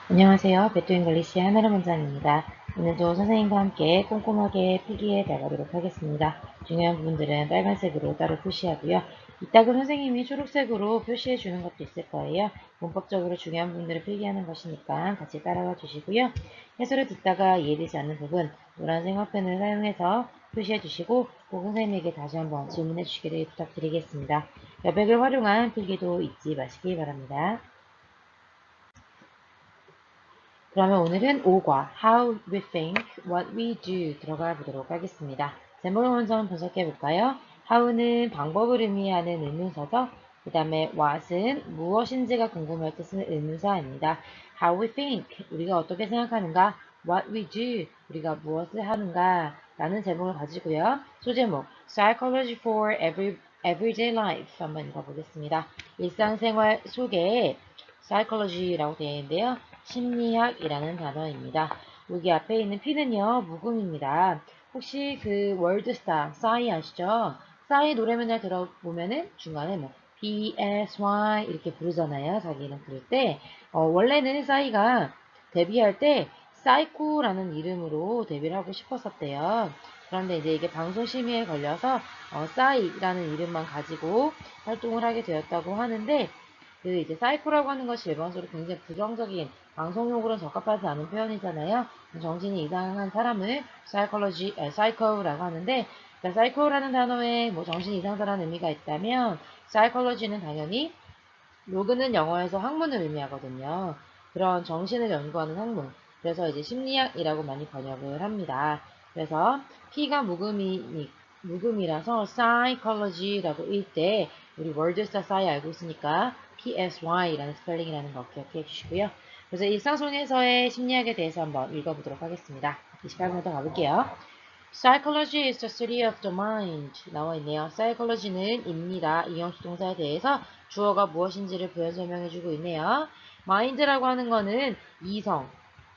안녕하세요. 배트잉글리시의 하늘의 문장입니다. 오늘도 선생님과 함께 꼼꼼하게 필기해 나가도록 하겠습니다. 중요한 부분들은 빨간색으로 따로 표시하고요. 이따금 선생님이 초록색으로 표시해 주는 것도 있을 거예요. 문법적으로 중요한 부분들을 필기하는 것이니까 같이 따라와 주시고요. 해설을 듣다가 이해되지 않는 부분 노란색 화펜을 사용해서 표시해 주시고 꼭 선생님에게 다시 한번 질문해 주시기를 부탁드리겠습니다. 여백을 활용한 필기도 잊지 마시기 바랍니다. 그러면 오늘은 5과 How we think, what we do 들어가 보도록 하겠습니다. 제목을 먼저 분석해 볼까요? How는 방법을 의미하는 의문사죠. 그 다음에 what은 무엇인지가 궁금할 때 쓰는 의문사입니다. How we think, 우리가 어떻게 생각하는가? What we do, 우리가 무엇을 하는가? 라는 제목을 가지고요. 소제목, Psychology for Everyday Life 한번 읽어보겠습니다. 일상생활 속에 psychology라고 되어 있는데요. 심리학이라는 단어입니다. 여기 앞에 있는 P는요, 묵음입니다. 혹시 그 월드스타, 싸이 아시죠? 싸이 노래 맨날 들어보면은 중간에 뭐 PSY 이렇게 부르잖아요. 자기 이름 부를 때. 원래는 싸이가 데뷔할 때 사이코라는 이름으로 데뷔를 하고 싶었었대요. 그런데 이제 이게 방송 심의에 걸려서 싸이라는 이름만 가지고 활동을 하게 되었다고 하는데 그 이제 사이코라고 하는 것이 일반적으로 굉장히 부정적인 방송용으로는 적합하지 않은 표현이잖아요. 정신이 이상한 사람을 사이코라고 하는데 그러니까 사이코라는 단어에 뭐 정신이 이상하다는 의미가 있다면 사이콜로지는 당연히 로그는 영어에서 학문을 의미하거든요. 그런 정신을 연구하는 학문. 그래서 이제 심리학이라고 많이 번역을 합니다. 그래서 P가 묵음이라서 psychology라고 읽을 때 우리 월드스타 싸이 알고 있으니까 PSY라는 스펠링이라는 거 기억해 주시고요. 그래서 일상속에서의 심리학에 대해서 한번 읽어보도록 하겠습니다. 28번부터 가볼게요. Psychology is the study of the mind. 나와 있네요. Psychology는 입니다. 이형식 동사에 대해서 주어가 무엇인지를 부연 설명해주고 있네요. mind라고 하는 거는 이성,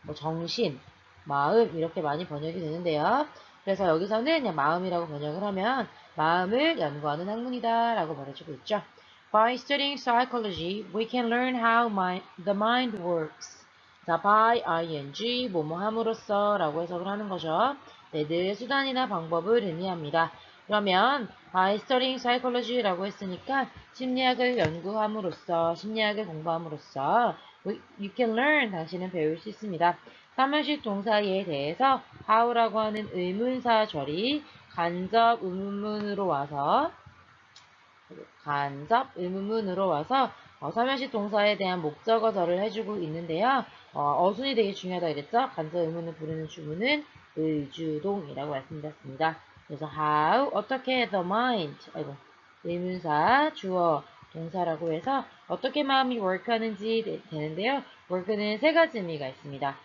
뭐 정신, 마음 이렇게 많이 번역이 되는데요. 그래서 여기서는 그냥 마음이라고 번역을 하면 마음을 연구하는 학문이다 라고 말해주고 있죠. By studying psychology, we can learn how the mind works. 자, by ing, 뭐뭐 함으로써 라고 해석을 하는 거죠. 네, 늘 수단이나 방법을 의미합니다. 그러면 by studying psychology라고 했으니까 심리학을 연구함으로써, 심리학을 공부함으로써 you can learn, 당신은 배울 수 있습니다. 사면식 동사에 대해서 how라고 하는 의문사 절이 간접 의문문으로 와서 삼형식 동사에 대한 목적어절을 해주고 있는데요. 어순이 되게 중요하다 그랬죠? 간접 의문을 부르는 주문은 의주동이라고 말씀드렸습니다. 그래서 how, 어떻게 the mind, 의문사, 주어, 동사라고 해서 어떻게 마음이 work하는지 되는데요. work는 세 가지 의미가 있습니다.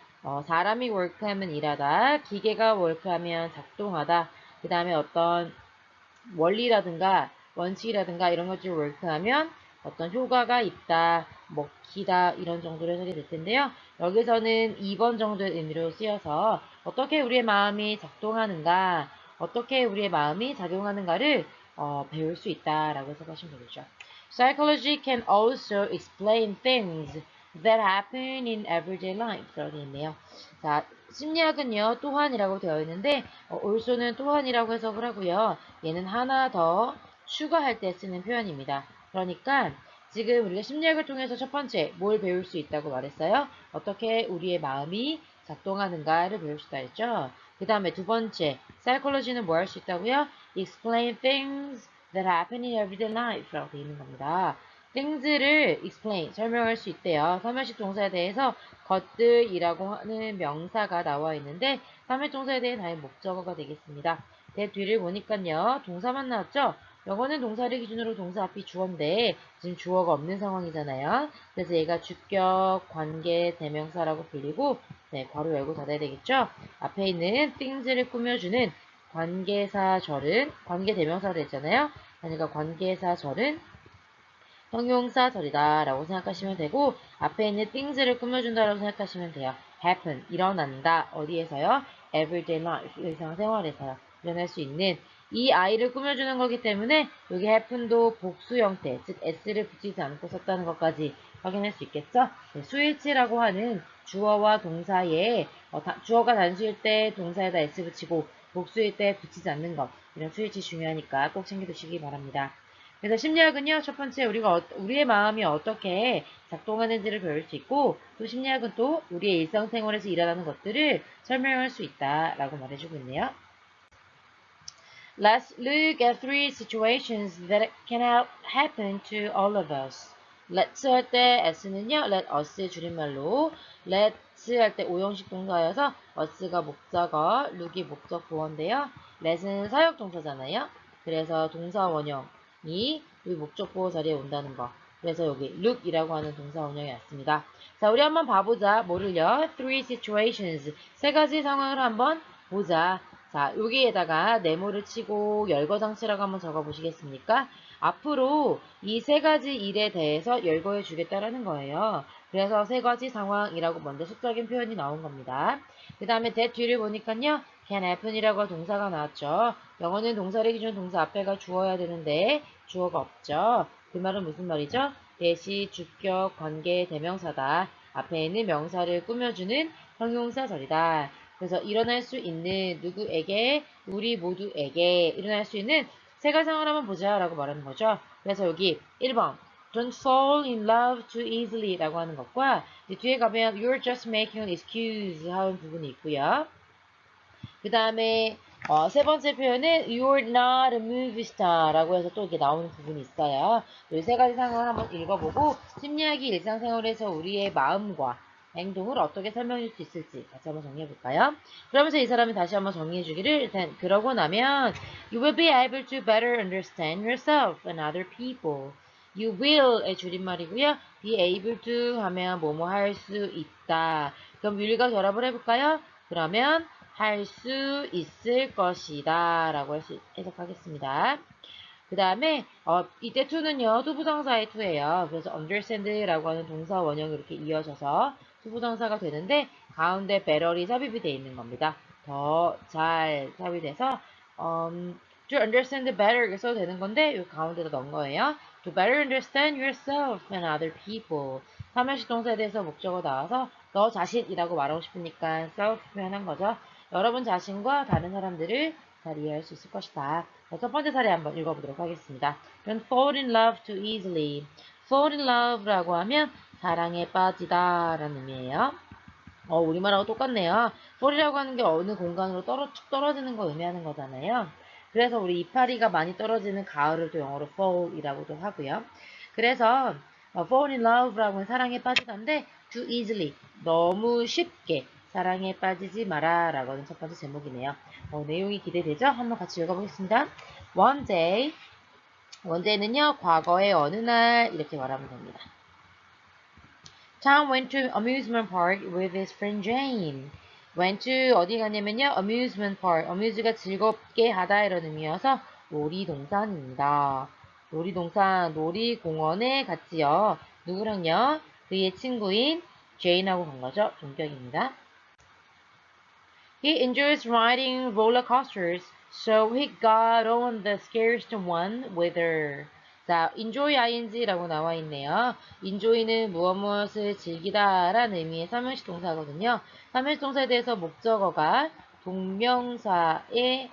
사람이 work하면 일하다, 기계가 work하면 작동하다, 그 다음에 어떤 원리라든가 원칙이라든가 이런 것들을 월크하면 어떤 효과가 있다, 먹히다 이런 정도로 해석이 될 텐데요. 여기서는 2번 정도의 의미로 쓰여서 어떻게 우리의 마음이 작동하는가, 어떻게 우리의 마음이 작용하는가를 배울 수 있다라고 해석하시면 되겠죠. Psychology can also explain things that happen in everyday life. 라고 되어 있네요. 자, 심리학은요, 또한이라고 되어 있는데, also는 또한이라고 해석을 하고요. 얘는 하나 더 추가할 때 쓰는 표현입니다. 그러니까 지금 우리가 심리학을 통해서 첫 번째 뭘 배울 수 있다고 말했어요? 어떻게 우리의 마음이 작동하는가를 배울 수 있다 했죠? 그 다음에 두 번째, psychology는 뭐 할 수 있다고요? Explain things that happen in everyday life 라고 되어 있는 겁니다. things를 explain, 설명할 수 있대요. 삼형식 동사에 대해서 것들이라고 하는 명사가 나와 있는데 삼형식 동사에 대해 당연히 목적어가 되겠습니다. 대 뒤를 보니까요. 동사만 나왔죠? 영어는 동사를 기준으로 동사 앞이 주어인데 지금 주어가 없는 상황이잖아요. 그래서 얘가 주격, 관계, 대명사라고 불리고 네, 괄호 열고 닫아야 되겠죠? 앞에 있는 things를 꾸며주는 관계사절은 관계대명사가 됐잖아요. 그러니까 관계사절은 형용사절이다 라고 생각하시면 되고 앞에 있는 things를 꾸며준다라고 생각하시면 돼요. happen, 일어난다. 어디에서요? everyday life, 일상생활에서요. 일어날 수 있는 이 아이를 꾸며주는 거기 때문에 여기 happen도 복수 형태, 즉 s를 붙이지 않고 썼다는 것까지 확인할 수 있겠죠? 네, 수일치라고 하는 주어와 동사에 주어가 단수일 때 동사에다 s 붙이고 복수일 때 붙이지 않는 것, 이런 수일치 중요하니까 꼭 챙겨두시기 바랍니다. 그래서 심리학은요, 첫 번째 우리의 마음이 어떻게 작동하는지를 배울 수 있고, 또 심리학은 또 우리의 일상생활에서 일어나는 것들을 설명할 수 있다라고 말해주고 있네요. Let's look at three situations that can happen to all of us. Let's 할 때 s는요, let us 줄임말로, let's 할 때 오형식 동사여서 us가 목적어, look이 목적 보어인데요. let은 사역 동사잖아요. 그래서 동사 원형이 이 목적 보어 자리에 온다는 거. 그래서 여기 look이라고 하는 동사 원형이 왔습니다. 자, 우리 한번 봐보자. 뭐를요? Three situations. 세 가지 상황을 한번 보자. 자, 여기에다가 네모를 치고 열거장치라고 한번 적어보시겠습니까? 앞으로 이 세 가지 일에 대해서 열거해 주겠다라는 거예요. 그래서 세 가지 상황이라고 먼저 수적인 표현이 나온 겁니다. 그 다음에 that 뒤를 보니까요. can happen이라고 동사가 나왔죠. 영어는 동사를 기준 동사 앞에가 주어야 되는데 주어가 없죠. 그 말은 무슨 말이죠? 대시, 주격, 관계, 대명사다. 앞에 있는 명사를 꾸며주는 형용사절이다. 그래서 일어날 수 있는 누구에게, 우리 모두에게 일어날 수 있는 세 가지 상황을 한번 보자 라고 말하는 거죠. 그래서 여기 1번 Don't fall in love too easily 라고 하는 것과 뒤에 가면 You're just making an excuse 하는 부분이 있고요. 그 다음에 세 번째 표현은 You're not a movie star 라고 해서 또 이렇게 나오는 부분이 있어요. 이 세 가지 상황을 한번 읽어보고 심리학이 일상생활에서 우리의 마음과 행동을 어떻게 설명해 줄 수 있을지 같이 한번 정리해 볼까요? 그러면서 이 사람이 다시 한번 정리해 주기를 일단 그러고 나면 You will be able to better understand yourself and other people. You will의 줄임말이고요. be able to 하면 뭐뭐 할 수 있다. 그럼 will과 결합을 해볼까요? 그러면 할 수 있을 것이다 라고 해석하겠습니다. 그 다음에 이때 to는요 투부정사의 to예요. 그래서 understand라고 하는 동사 원형이 이렇게 이어져서 투부정사가 되는데 가운데 better이 삽입이 되어 있는 겁니다. 더 잘 삽입이 돼서 to understand better 이렇게 써도 되는 건데 이 가운데다 넣은 거예요. To better understand yourself and other people. 삼형식 동사에 대해서 목적어 나와서 너 자신이라고 말하고 싶으니까 self 표현한 거죠. 여러분 자신과 다른 사람들을 잘 이해할 수 있을 것이다. 자, 첫 번째 사례 한번 읽어보도록 하겠습니다. Don't fall in love too easily. fall in love라고 하면 사랑에 빠지다 라는 의미예요. 우리말하고 똑같네요. fall이라고 하는 게 어느 공간으로 툭 떨어지는 거 의미하는 거잖아요. 그래서 우리 이파리가 많이 떨어지는 가을을 또 영어로 fall이라고도 하고요. 그래서 fall in love라고 하면 사랑에 빠지다인데 too easily 너무 쉽게 사랑에 빠지지 마라 라고 하는 첫 번째 제목이네요. 내용이 기대되죠? 한번 같이 읽어보겠습니다. One day 원제는요 과거의 어느 날 이렇게 말하면 됩니다. Tom went to amusement park with his friend Jane. went to 어디 가냐면요 amusement park. amuse가 즐겁게 하다 이런 의미여서 놀이동산입니다. 놀이동산, 놀이공원에 갔지요. 누구랑요? 그의 친구인 제인하고 간 거죠. 동격입니다. He enjoys riding roller coasters, so he got on the scariest one with her. 자, enjoy ing라고 나와 있네요. enjoy는 무엇을 즐기다 라는 의미의 삼형식 동사거든요. 삼형식 동사에 대해서 목적어가 동명사의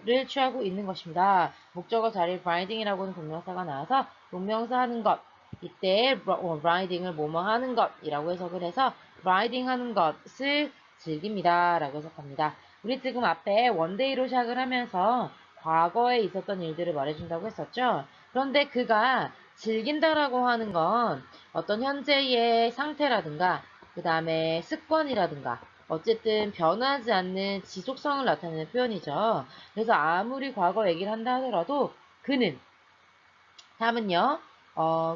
를 취하고 있는 것입니다. 목적어 자리에 riding이라고 하는 동명사가 나와서 동명사 하는 것, 이때 riding을 뭐뭐 하는 것이라고 해석을 해서 riding 하는 것을 즐깁니다. 라고 해석합니다. 우리 지금 앞에 원데이로 시작을 하면서 과거에 있었던 일들을 말해준다고 했었죠. 그런데 그가 즐긴다라고 하는 건 어떤 현재의 상태라든가 그 다음에 습관이라든가 어쨌든 변하지 않는 지속성을 나타내는 표현이죠. 그래서 아무리 과거 얘기를 한다 하더라도 그는 다음은요.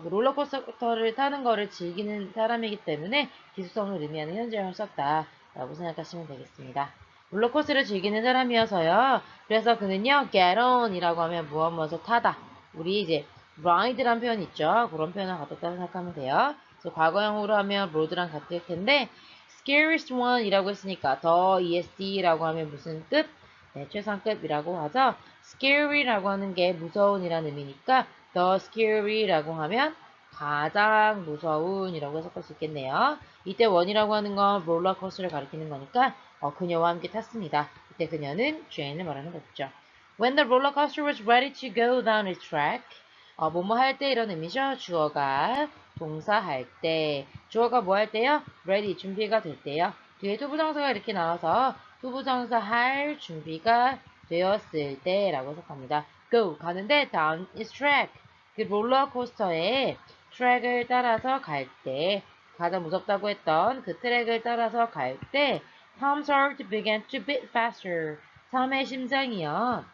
롤러코스터를 타는 거를 즐기는 사람이기 때문에 지속성을 의미하는 현재형을 썼다라고 생각하시면 되겠습니다. 롤러코스터를 즐기는 사람이어서요. 그래서 그는요. get on이라고 하면 무엇을 타다. 우리 이제 ride란 표현 있죠. 그런 표현을 갖다 생각하면 돼요. 그래서 과거형으로 하면 road랑 같을 텐데 scariest one이라고 했으니까 더 ESD라고 하면 무슨 급? 네, 최상급이라고 하죠. scary라고 하는 게 무서운이라는 의미니까 the scary라고 하면 가장 무서운이라고 해석할 수 있겠네요. 이때 원이라고 하는 건 롤러코스터를 가리키는 거니까 그녀와 함께 탔습니다. 이때 그녀는 Jane을 말하는 거죠. When the roller coaster was ready to go down its track, 뭐뭐 할 때 이런 의미죠. 주어가 동사 할 때, 주어가 뭐 할 때요? ready 준비가 될 때요. 뒤에 투부정사가 이렇게 나와서 투부정사 할 준비가 되었을 때라고 해석합니다. go 가는데 down its track 그 롤러코스터의 트랙을 따라서 갈 때 가장 무섭다고 했던 그 트랙을 따라서 갈 때 Tom's heart began to beat faster. 탐의 심장이요.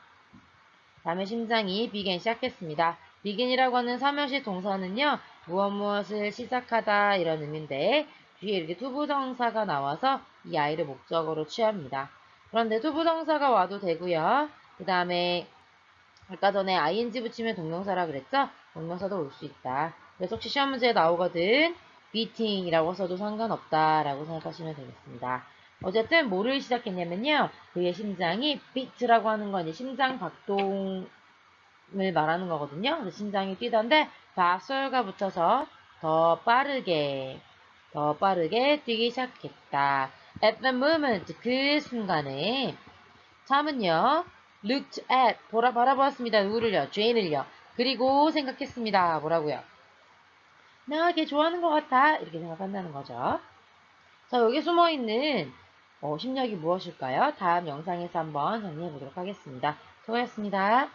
탐의 심장이 begin 시작했습니다. begin이라고 하는 삼형식 동사는요. 무엇을 시작하다 이런 의미인데 뒤에 이렇게 투부정사가 나와서 이 아이를 목적어로 취합니다. 그런데 투부정사가 와도 되고요. 그 다음에 아까 전에 ing 붙이면 동명사라 그랬죠? 동명사도 올 수 있다. 그래서 혹시 시험 문제에 나오거든 beating이라고 써도 상관없다라고 생각하시면 되겠습니다. 어쨌든 뭐를 시작했냐면요. 그의 심장이 beat라고 하는 건 이제 심장 박동을 말하는 거거든요. 그래서 심장이 뛰던데 faster가 붙어서 더 빠르게 뛰기 시작했다. At the moment, 그 순간에 참은요, looked at, 바라보았습니다. 누구를요? Jane을요. 그리고 생각했습니다. 뭐라고요? 나 걔 좋아하는 것 같아. 이렇게 생각한다는 거죠. 자, 여기 숨어있는 심리학이 무엇일까요? 다음 영상에서 한번 정리해 보도록 하겠습니다. 수고하셨습니다.